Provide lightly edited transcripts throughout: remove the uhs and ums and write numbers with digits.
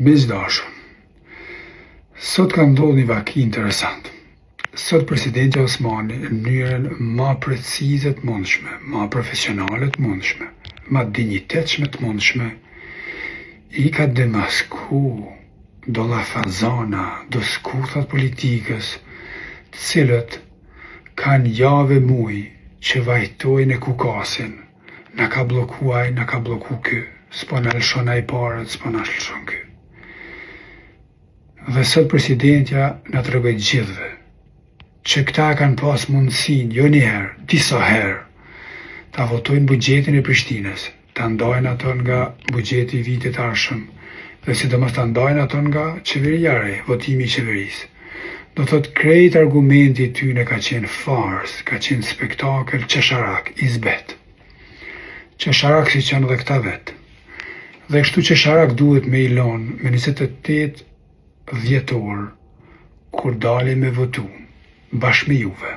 Miqdashur, sot ka ndodhur një vaki interesant. Sot presidenti Osmani në mënyrën ma precize të mundshme, ma profesionale të mundshme, ma dinjitetshme të mundshme, I ka demasku do llafazana, do skuthat politikës, të cilët kanë jave muj që vajtojnë e kukasin, na ka blokuaj, na ka bloku ky, s'po na lëshon ai parët, s'po na lëshon ky. Dhe sot presidentja na tregoi gjithëve që këta kanë pas mundësinë, jo njëherë, disa herë, ta votojnë buxhetin e Prishtinës, ta ndajnë ato nga buxheti I vitit arshëm, dhe sidomos ta ndajnë ato nga qeveria e re, votimi I qeverisë. Do thot krejt argumenti tyne ka qenë fars, ka qenë spektakel qesharak, izbet. Qesharak si qenë dhe këta vetë. Dhe kështu qesharak duhet me I lonë me 28 dhjetor, kur dalim me votu, bashkë me juve.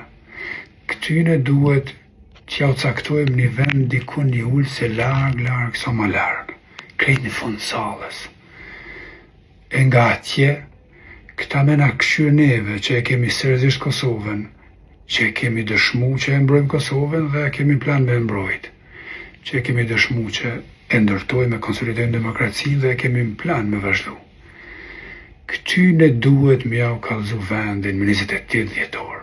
Këtyne duhet t'ja u caktojmë një vend dikun një ullë se larg, sa ma larg, krejt në fund salës. E nga atje, këta me na këshyr neve që e kemi seriozisht Kosovën, që e kemi dëshmu që e mbrojmë Kosovën dhe e kemi plan me mbrojt, që e kemi dëshmu që e ndërtojmë e konsolidojmë demokracinë dhe e kemi plan me vazhdu. Këtyne duhet me ja u kallzu vendin me 28 dhjetor.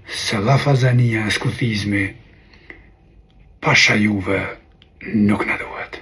Se llafazania e skuthizmi pasha juve nuk na duhet.